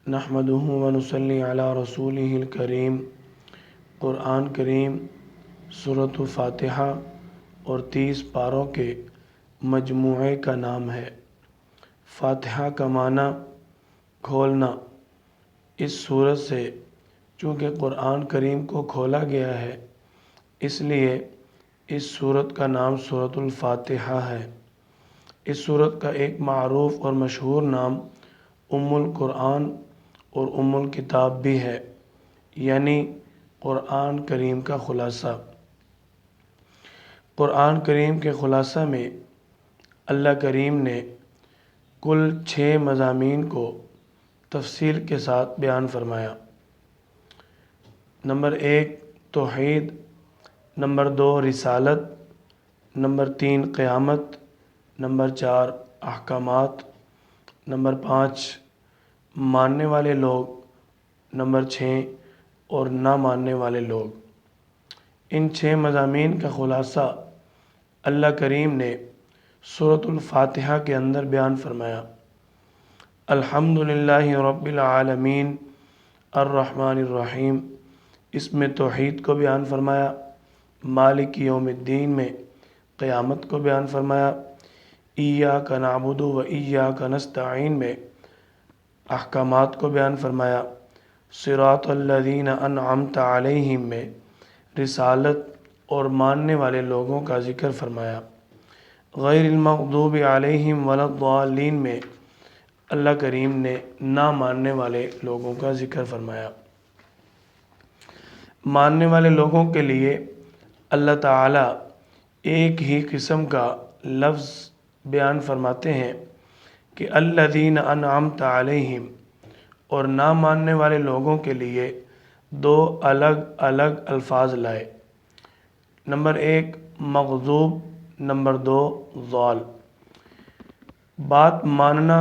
نحمدہ ونصلی علی رسولہ الکریم۔ قرآن کریم سورۃ فاتحہ اور 30 پاروں کے مجموعے کا نام ہے۔ فاتحہ کا معنی کھولنا۔ اس سورت سے چونکہ قرآن کریم کو کھولا گیا ہے اس لیے اس سورت کا نام سورۃ الفاتحہ ہے۔ اس سورت کا ایک معروف اور مشہور نام ام القرآن اور ام الکتاب بھی ہے، یعنی قرآن کریم کا خلاصہ۔ قرآن کریم کے خلاصہ میں اللہ کریم نے کل 6 مضامین کو تفصیل کے ساتھ بیان فرمایا۔ نمبر 1 توحید، نمبر 2 رسالت، نمبر 3 قیامت، نمبر 4 احکامات، نمبر 5 ماننے والے لوگ، نمبر 6 اور نہ ماننے والے لوگ۔ ان 6 مضامین کا خلاصہ اللہ کریم نے سورۃ الفاتحہ کے اندر بیان فرمایا۔ الحمدللہ رب العالمین الرحمن الرحیم، اس میں توحید کو بیان فرمایا۔ مالک یوم الدین میں قیامت کو بیان فرمایا۔ ایاک نعبد و ایاک نستعین میں احکامات کو بیان فرمایا۔ صراط الذین انعمت علیہم میں رسالت اور ماننے والے لوگوں کا ذکر فرمایا۔ غیر المغضوب علیہم ولا الضالین میں اللہ کریم نے نہ ماننے والے لوگوں کا ذکر فرمایا۔ ماننے والے لوگوں کے لیے اللہ تعالیٰ ایک ہی قسم کا لفظ بیان فرماتے ہیں کہ الذین انعمت علیہم، اور نہ ماننے والے لوگوں کے لیے 2 الگ الگ الفاظ لائے۔ نمبر 1 مغضوب، نمبر 2 ضال۔ بات ماننا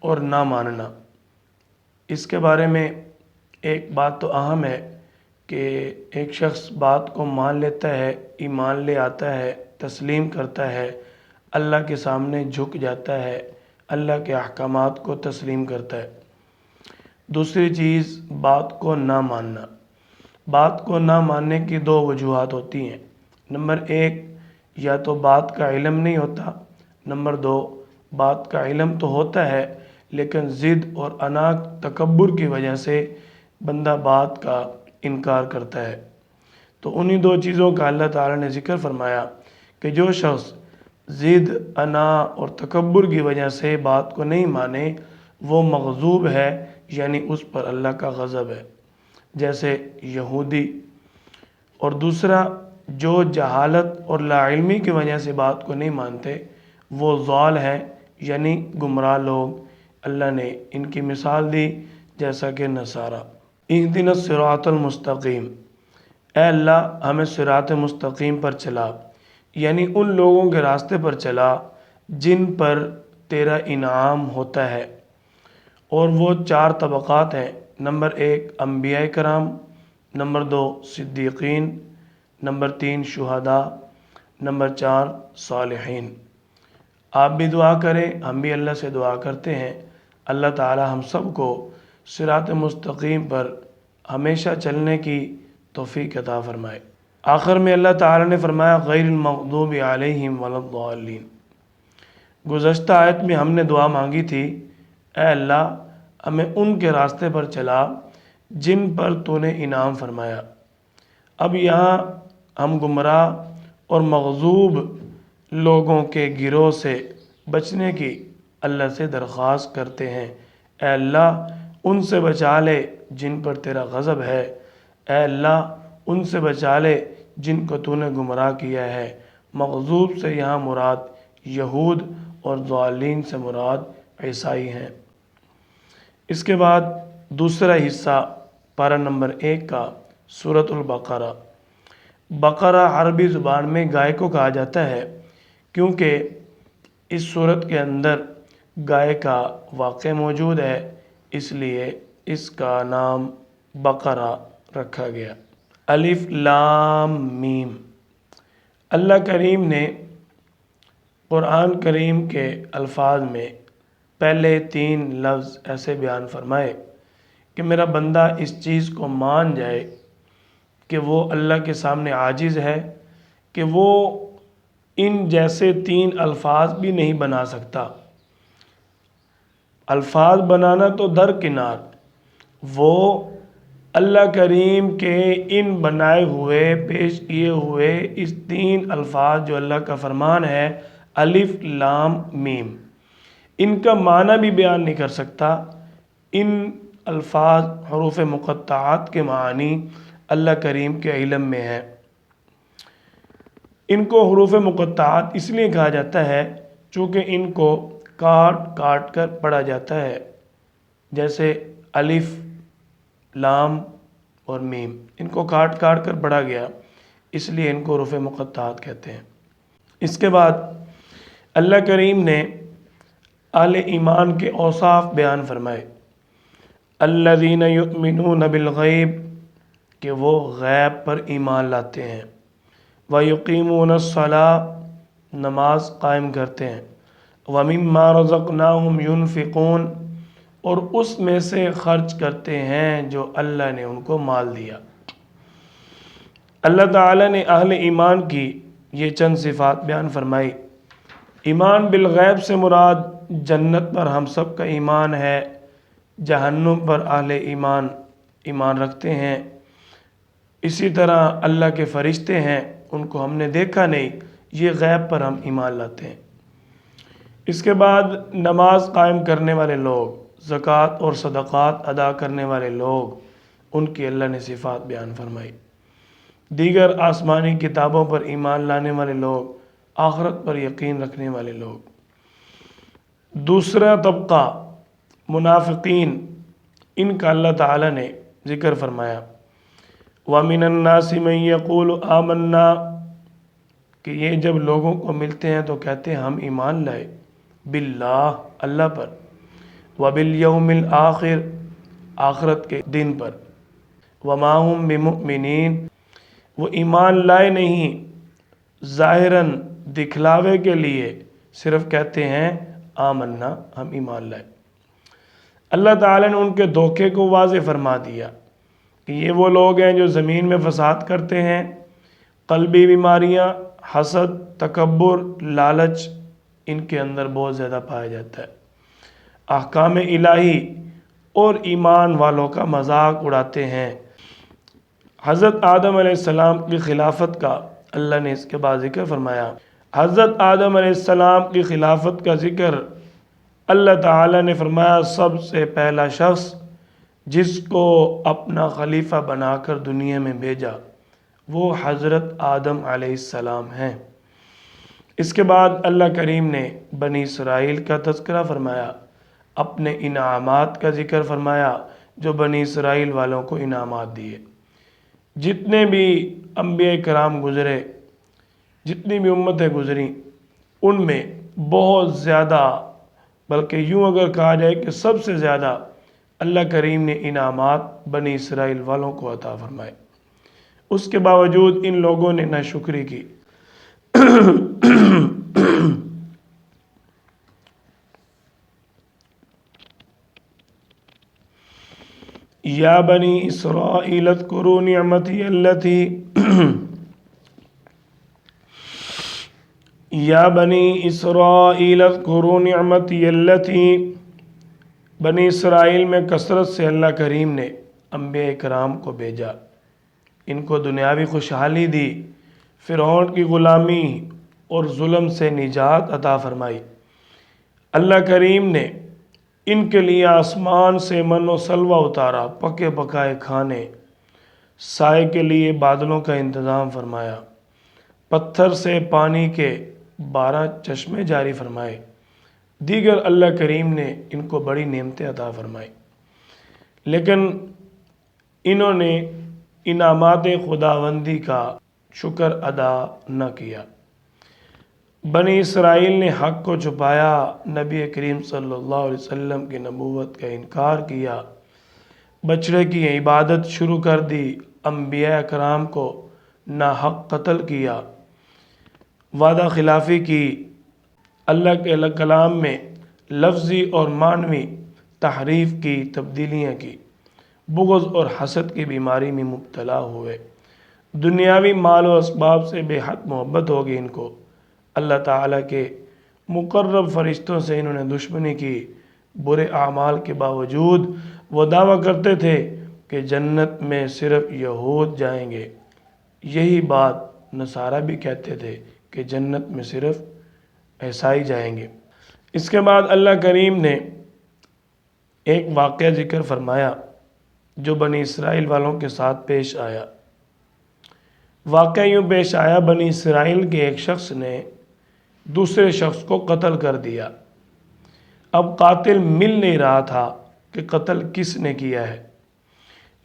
اور نہ ماننا، اس کے بارے میں ایک بات تو اہم ہے کہ ایک شخص بات کو مان لیتا ہے، ایمان لے آتا ہے، تسلیم کرتا ہے، اللہ کے سامنے جھک جاتا ہے، اللہ کے احکامات کو تسلیم کرتا ہے۔ دوسری چیز بات کو نہ ماننا۔ بات کو نہ ماننے کی 2 وجوہات ہوتی ہیں۔ نمبر 1 یا تو بات کا علم نہیں ہوتا، نمبر 2 بات کا علم تو ہوتا ہے لیکن ضد اور انا تکبر کی وجہ سے بندہ بات کا انکار کرتا ہے۔ تو انہی 2 چیزوں کا اللہ تعالیٰ نے ذکر فرمایا کہ جو شخص ضد، انا اور تکبر کی وجہ سے بات کو نہیں مانے وہ مغضوب ہے، یعنی اس پر اللہ کا غضب ہے، جیسے یہودی۔ اور دوسرا جو جہالت اور لا علمی کی وجہ سے بات کو نہیں مانتے وہ ضال ہے، یعنی گمراہ لوگ۔ اللہ نے ان کی مثال دی جیسا کہ نصارہ۔ اہدنا الصراط المستقیم، اے اللہ ہمیں صراط مستقیم پر چلا، یعنی ان لوگوں کے راستے پر چلا جن پر تیرا انعام ہوتا ہے۔ اور وہ 4 طبقات ہیں۔ نمبر 1 انبیاء کرام، نمبر 2 صدیقین، نمبر 3 شہداء، نمبر 4 صالحین۔ آپ بھی دعا کریں، ہم بھی اللہ سے دعا کرتے ہیں اللہ تعالی ہم سب کو صراط مستقیم پر ہمیشہ چلنے کی توفیق عطا فرمائے۔ آخر میں اللہ تعالی نے فرمایا غیر المغضوب علیہم ولا الضالین۔ گزشتہ آیت میں ہم نے دعا مانگی تھی اے اللہ ہمیں ان کے راستے پر چلا جن پر تو نے انعام فرمایا۔ اب یہاں ہم گمراہ اور مغضوب لوگوں کے گروہ سے بچنے کی اللہ سے درخواست کرتے ہیں۔ اے اللہ ان سے بچا لے جن پر تیرا غضب ہے، اے اللہ ان سے بچا لے جن کو تو نے گمراہ کیا ہے۔ مغضوب سے یہاں مراد یہود اور ضالین سے مراد عیسائی ہیں۔ اس کے بعد دوسرا حصہ پارہ نمبر 1 کا سورۃ البقرہ۔ بقرہ عربی زبان میں گائے کو کہا جاتا ہے کیونکہ اس سورت کے اندر گائے کا واقعہ موجود ہے، اس لیے اس کا نام بقرہ رکھا گیا۔ الف لام میم۔ اللہ کریم نے قرآن کریم کے الفاظ میں پہلے 3 لفظ ایسے بیان فرمائے کہ میرا بندہ اس چیز کو مان جائے کہ وہ اللہ کے سامنے عاجز ہے، کہ وہ ان جیسے 3 الفاظ بھی نہیں بنا سکتا۔ الفاظ بنانا تو درکنار، وہ اللہ کریم کے ان بنائے ہوئے پیش کیے ہوئے اس 3 الفاظ جو اللہ کا فرمان ہے، الف لام میم، ان کا معنی بھی بیان نہیں کر سکتا۔ ان الفاظ حروف مقطعات کے معانی اللہ کریم کے علم میں ہے۔ ان کو حروف مقطعات اس لیے کہا جاتا ہے چونکہ ان کو کاٹ کاٹ کر پڑھا جاتا ہے، جیسے الف لام اور میم، ان کو کاٹ کاٹ کر پڑھا گیا، اس لیے ان کو حروف مقطعات کہتے ہیں۔ اس کے بعد اللہ کریم نے اہل ایمان کے اوصاف بیان فرمائے۔ الذین یؤمنون بالغیب، کہ وہ غیب پر ایمان لاتے ہیں، وَيُقِيمُونَ الصَّلَاةَ، نماز قائم کرتے ہیں، وَمِمَّا رَزَقْنَاهُمْ يُنْفِقُونَ، اور اس میں سے خرچ کرتے ہیں جو اللہ نے ان کو مال دیا۔ اللہ تعالیٰ نے اہل ایمان کی یہ چند صفات بیان فرمائی۔ ایمان بالغیب سے مراد جنت پر ہم سب کا ایمان ہے، جہنم پر اہل ایمان رکھتے ہیں۔ اسی طرح اللہ کے فرشتے ہیں، ان کو ہم نے دیکھا نہیں، یہ غیب پر ہم ایمان لاتے ہیں۔ اس کے بعد نماز قائم کرنے والے لوگ، زکوٰۃ اور صدقات ادا کرنے والے لوگ، ان کی اللہ نے صفات بیان فرمائی۔ دیگر آسمانی کتابوں پر ایمان لانے والے لوگ، آخرت پر یقین رکھنے والے لوگ۔ دوسرا طبقہ منافقین، ان کا اللہ تعالیٰ نے ذکر فرمایا۔ وَمِنَ النَّاسِ مَن يَقُولُ آمَنَّا، کہ یہ جب لوگوں کو ملتے ہیں تو کہتے ہیں ہم ایمان لائے، باللہ، اللہ پر، وَبِالْيَوْمِ الْآخِرِ، آخرت کے دن پر، وَمَا هُمْ بِمُؤْمِنِينَ، وہ ایمان لائے نہیں، ظاہراً دکھلاوے کے لیے صرف کہتے ہیں آمنا، ہم ایمان لائے۔ اللہ تعالیٰ نے ان کے دھوکے کو واضح فرما دیا کہ یہ وہ لوگ ہیں جو زمین میں فساد کرتے ہیں، قلبی بیماریاں، حسد، تکبر، لالچ ان کے اندر بہت زیادہ پایا جاتا ہے، احکام الہی اور ایمان والوں کا مذاق اڑاتے ہیں۔ حضرت آدم علیہ السلام کی خلافت کا اللہ نے اس کے بعد ذکر فرمایا۔ حضرت آدم علیہ السلام کی خلافت کا ذکر اللہ تعالیٰ نے فرمایا، سب سے پہلا شخص جس کو اپنا خلیفہ بنا کر دنیا میں بھیجا وہ حضرت آدم علیہ السلام ہیں۔ اس کے بعد اللہ کریم نے بنی اسرائیل کا تذکرہ فرمایا، اپنے انعامات کا ذکر فرمایا جو بنی اسرائیل والوں کو انعامات دیے۔ جتنے بھی انبیاء کرام گزرے، جتنی بھی امتیں گزریں، ان میں بہت زیادہ، بلکہ یوں اگر کہا جائے کہ سب سے زیادہ اللہ کریم نے انعامات بنی اسرائیل والوں کو عطا فرمائے۔ اس کے باوجود ان لوگوں نے ناشکری کی۔ یا بنی اسرائیل اذکروا نعمتی التی یا بنی اسرائیل اذکروا نعمتی التی، بنی اسرائیل میں کثرت سے اللہ کریم نے انبیاء کرام کو بھیجا، ان کو دنیاوی خوشحالی دی، فرعون کی غلامی اور ظلم سے نجات عطا فرمائی۔ اللہ کریم نے ان کے لیے آسمان سے من و سلوہ اتارا، پکے پکائے کھانے، سائے کے لیے بادلوں کا انتظام فرمایا، پتھر سے پانی کے 12 چشمے جاری فرمائے، دیگر اللہ کریم نے ان کو بڑی نعمتیں عطا فرمائی، لیکن انہوں نے انعامات خداوندی کا شکر ادا نہ کیا۔ بنی اسرائیل نے حق کو چھپایا، نبی کریم صلی اللہ علیہ وسلم کی نبوت کا انکار کیا، بچڑے کی عبادت شروع کر دی، انبیاء کرام کو ناحق قتل کیا، وعدہ خلافی کی، اللہ کے کلام میں لفظی اور معنوی تحریف کی، تبدیلیاں کی، بغض اور حسد کی بیماری میں مبتلا ہوئے، دنیاوی مال و اسباب سے بے حد محبت ہوگی ان کو، اللہ تعالیٰ کے مقرب فرشتوں سے انہوں نے دشمنی کی، برے اعمال کے باوجود وہ دعویٰ کرتے تھے کہ جنت میں صرف یہود جائیں گے، یہی بات نصارہ بھی کہتے تھے کہ جنت میں صرف عیسائی جائیں گے۔ اس کے بعد اللہ کریم نے ایک واقعہ ذکر فرمایا جو بنی اسرائیل والوں کے ساتھ پیش آیا۔ واقعہ یوں پیش آیا، بنی اسرائیل کے ایک شخص نے دوسرے شخص کو قتل کر دیا۔ اب قاتل مل نہیں رہا تھا کہ قتل کس نے کیا ہے۔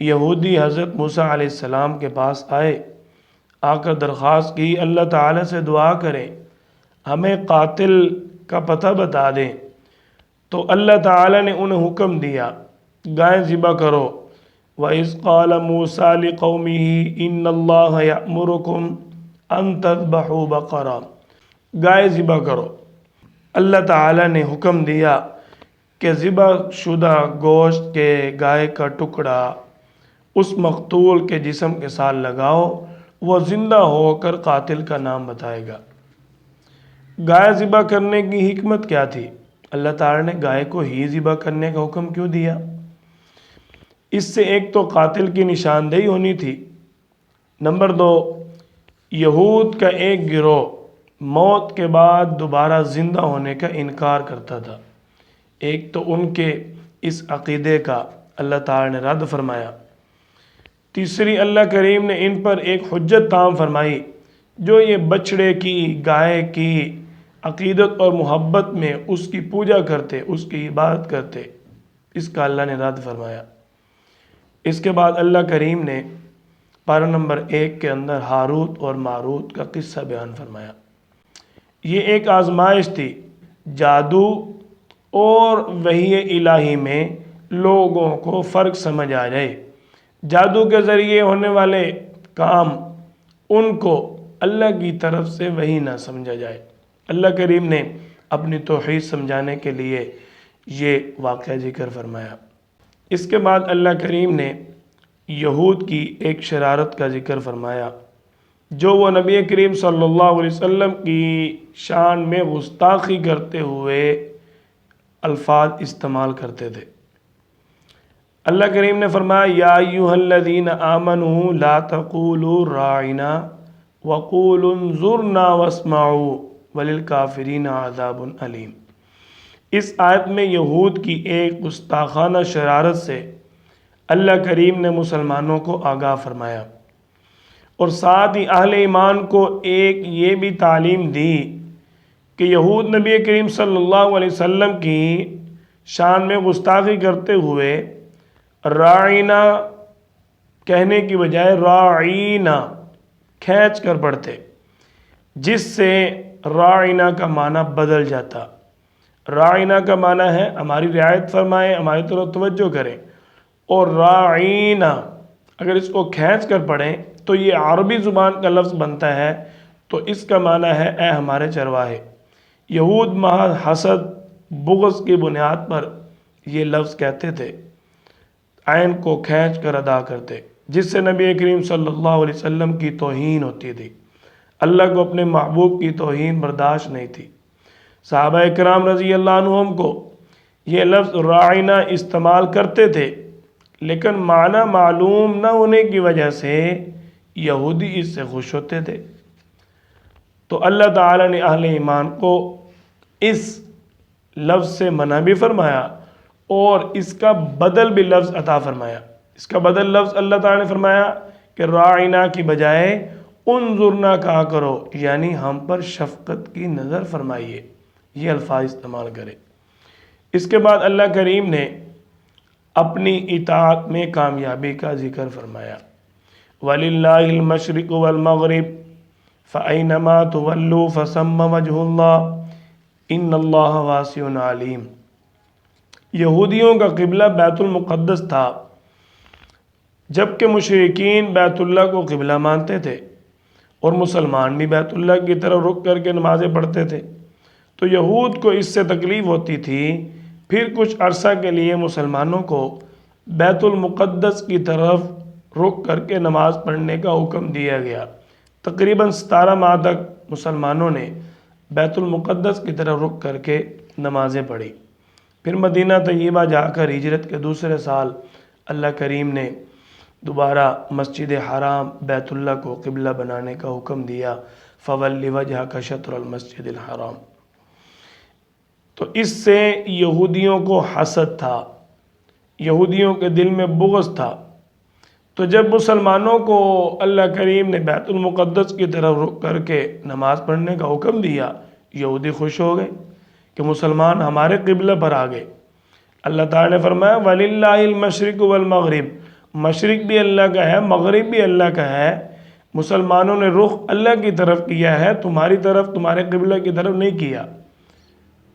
یہودی حضرت موسیٰ علیہ السلام کے پاس آئے، آ کر درخواست کی اللہ تعالیٰ سے دعا کریں، ہمیں قاتل کا پتہ بتا دیں۔ تو اللہ تعالیٰ نے انہیں حکم دیا، گائے ذبح کرو۔ وَإِذْ قَالَ مُوسَىٰ لِقَوْمِهِ إِنَّ اللَّهَ يَأْمُرُكُمْ أَن تَذْبَحُوا بَقَرَةً، گائے ذبح کرو۔ اللہ تعالیٰ نے حکم دیا کہ ذبح شدہ گوشت کے گائے کا ٹکڑا اس مقتول کے جسم کے ساتھ لگاؤ، وہ زندہ ہو کر قاتل کا نام بتائے گا۔ گائے ذبح کرنے کی حکمت کیا تھی؟ اللہ تعالیٰ نے گائے کو ہی ذبح کرنے کا حکم کیوں دیا؟ اس سے ایک تو قاتل کی نشاندہی ہونی تھی، نمبر دو یہود کا ایک گروہ موت کے بعد دوبارہ زندہ ہونے کا انکار کرتا تھا، ایک تو ان کے اس عقیدے کا اللہ تعالیٰ نے رد فرمایا۔ تیسری، اللہ کریم نے ان پر ایک حجت تام فرمائی، جو یہ بچڑے کی، گائے کی عقیدت اور محبت میں اس کی پوجا کرتے، اس کی عبادت کرتے، اس کا اللہ نے رد فرمایا۔ اس کے بعد اللہ کریم نے پارہ نمبر 1 کے اندر ہاروت اور ماروت کا قصہ بیان فرمایا۔ یہ ایک آزمائش تھی، جادو اور وحی الہی میں لوگوں کو فرق سمجھ آ جائے، جادو کے ذریعے ہونے والے کام ان کو اللہ کی طرف سے وحی نہ سمجھا جائے۔ اللہ کریم نے اپنی توحید سمجھانے کے لیے یہ واقعہ ذکر فرمایا۔ اس کے بعد اللہ کریم نے یہود کی ایک شرارت کا ذکر فرمایا، جو وہ نبی کریم صلی اللہ علیہ وسلم کی شان میں گستاخی کرتے ہوئے الفاظ استعمال کرتے تھے۔ اللہ کریم نے فرمایا، یا ایھا الذین آمنوا لا تقولوا راعنا وقولوا انظرنا واسمعوا وللکافرین عذاب علیم۔ اس آیت میں یہود کی ایک گستاخانہ شرارت سے اللہ کریم نے مسلمانوں کو آگاہ فرمایا، اور ساتھ ہی اہل ایمان کو ایک یہ بھی تعلیم دی کہ یہود نبی کریم صلی اللہ علیہ وسلم کی شان میں گستاخی کرتے ہوئے راعینا کہنے کی بجائے راعینا کھینچ کر پڑھتے، جس سے راعینا کا معنی بدل جاتا۔ راعینا کا معنی ہے ہماری رعایت فرمائیں، ہماری طرف توجہ کریں، اور راعینا اگر اس کو کھینچ کر پڑھیں تو یہ عربی زبان کا لفظ بنتا ہے، تو اس کا معنی ہے اے ہمارے چرواہے۔ یہود محض حسد بغض کی بنیاد پر یہ لفظ کہتے تھے، عین کو کھینچ کر ادا کرتے، جس سے نبی کریم صلی اللہ علیہ وسلم کی توہین ہوتی تھی، اللہ کو اپنے محبوب کی توہین برداشت نہیں تھی۔ صحابہ اکرام رضی اللہ عنہم کو یہ لفظ راعینا استعمال کرتے تھے، لیکن معنی معلوم نہ ہونے کی وجہ سے یہودی اس سے خوش ہوتے تھے۔ تو اللہ تعالیٰ نے اہل ایمان کو اس لفظ سے منع بھی فرمایا اور اس کا بدل بھی لفظ عطا فرمایا۔ اس کا بدل لفظ اللہ تعالیٰ نے فرمایا کہ راعینا کی بجائے انظرنا کہا کرو، یعنی ہم پر شفقت کی نظر فرمائیے، یہ الفاظ استعمال کرے۔ اس کے بعد اللہ کریم نے اپنی اطاعت میں کامیابی کا ذکر فرمایا، وَلِلَّهِ الْمَشْرِقُ وَالْمَغْرِبُ فَأَيْنَمَا تُوَلُّوا فَثَمَّ وَجْهُ اللَّهِ إِنَّ اللَّهَ وَاسِعٌ عَلِيمٌ۔ یہودیوں کا قبلہ بیت المقدس تھا، جبکہ مشرکین بیت اللہ کو قبلہ مانتے تھے، اور مسلمان بھی بیت اللہ کی طرف رک کر کے نمازیں پڑھتے تھے۔ تو یہود کو اس سے تکلیف ہوتی تھی، پھر کچھ عرصہ کے لیے مسلمانوں کو بیت المقدس کی طرف رخ کر کے نماز پڑھنے کا حکم دیا گیا۔ تقریباً 17 ماہ تک مسلمانوں نے بیت المقدس کی طرف رخ کر کے نمازیں پڑھی۔ پھر مدینہ طیبہ جا کر ہجرت کے دوسرے سال اللہ کریم نے دوبارہ مسجد حرام بیت اللہ کو قبلہ بنانے کا حکم دیا، فَوَلِّ وَجْهَكَ شَطْرَ الْمَسْجِدِ الْحَرَامِ۔ تو اس سے یہودیوں کو حسد تھا، یہودیوں کے دل میں بغض تھا۔ تو جب مسلمانوں کو اللہ کریم نے بیت المقدس کی طرف رخ کر کے نماز پڑھنے کا حکم دیا، یہودی خوش ہو گئے کہ مسلمان ہمارے قبلہ پر آ گئے۔ اللہ تعالیٰ نے فرمایا وَلِلَّهِ الْمَشْرِقُ وَالْمَغْرِبُ، مشرق بھی اللہ کا ہے، مغرب بھی اللہ کا ہے۔ مسلمانوں نے رخ اللہ کی طرف کیا ہے، تمہاری طرف، تمہارے قبلہ کی طرف نہیں کیا۔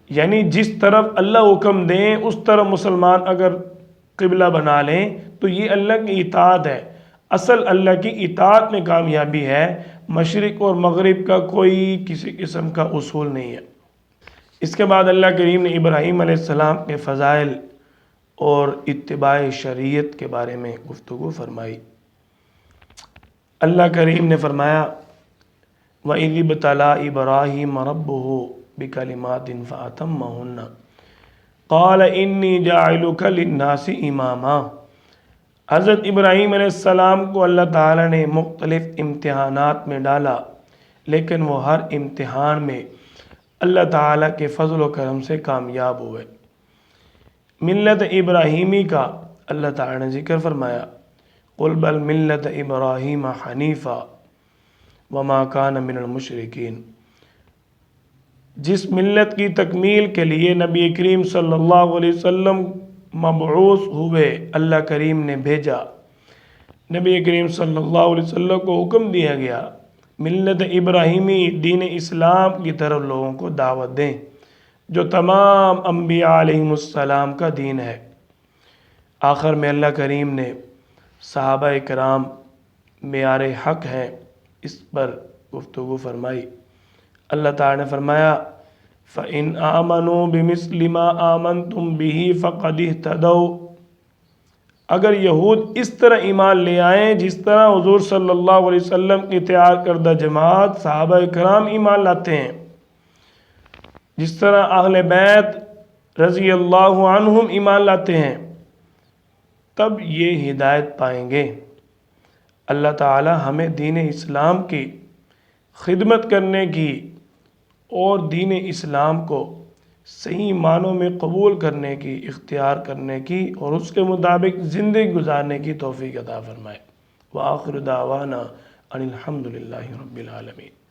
یعنی جس طرف اللہ حکم دیں اس طرف مسلمان اگر قبلہ بنا لیں تو یہ اللہ کی اطاعت ہے۔ اصل اللہ کی اطاعت میں کامیابی ہے، مشرق اور مغرب کا کوئی کسی قسم کا اصول نہیں ہے۔ اس کے بعد اللہ کریم نے ابراہیم علیہ السلام کے فضائل اور اتباع شریعت کے بارے میں گفتگو فرمائی۔ اللہ کریم نے فرمایا وَإِذِ ابْتَلَىٰ إِبْرَاهِيمَ رَبُّهُ بِكَلِمَاتٍ فَأَتَمَّهُنَّ قَالَ إِنِّي جَاعِلُكَ لِلنَّاسِ إِمَامًا۔ حضرت ابراہیم علیہ السلام کو اللہ تعالیٰ نے مختلف امتحانات میں ڈالا، لیکن وہ ہر امتحان میں اللہ تعالیٰ کے فضل و کرم سے کامیاب ہوئے۔ ملت ابراہیمی کا اللہ تعالیٰ نے ذکر فرمایا قُلْ بَلْ مِلَّةَ إِبْرَاهِيمَ حَنِيفًا وَمَا كَانَ مِنَ الْمُشْرِكِينَ۔ جس ملت کی تکمیل کے لیے نبی کریم صلی اللہ علیہ وسلم مبعوث ہوئے، اللہ کریم نے بھیجا، نبی کریم صلی اللہ علیہ وسلم کو حکم دیا گیا ملت ابراہیمی دین اسلام کی طرف لوگوں کو دعوت دیں، جو تمام انبیاء علیہم السلام کا دین ہے۔ آخر میں اللہ کریم نے صحابہ کرام معیار حق ہیں اس پر گفتگو فرمائی۔ اللہ تعالیٰ نے فرمایا فَإِنْ آمَنُوا بِمِثْلِ مَا آمَنْتُمْ بِهِ فَقَدِ اهْتَدَوْا۔ اگر یہود اس طرح ایمان لے آئیں جس طرح حضور صلی اللہ علیہ وسلم کی تیار کردہ جماعت صحابہ کرام ایمان لاتے ہیں، جس طرح اہل بیت رضی اللہ عنہم ایمان لاتے ہیں، تب یہ ہدایت پائیں گے۔ اللہ تعالی ہمیں دین اسلام کی خدمت کرنے کی اور دین اسلام کو صحیح معنوں میں قبول کرنے کی، اختیار کرنے کی اور اس کے مطابق زندگی گزارنے کی توفیق عطا فرمائے۔ وآخر دعوانا ان الحمد للہ رب العالمین۔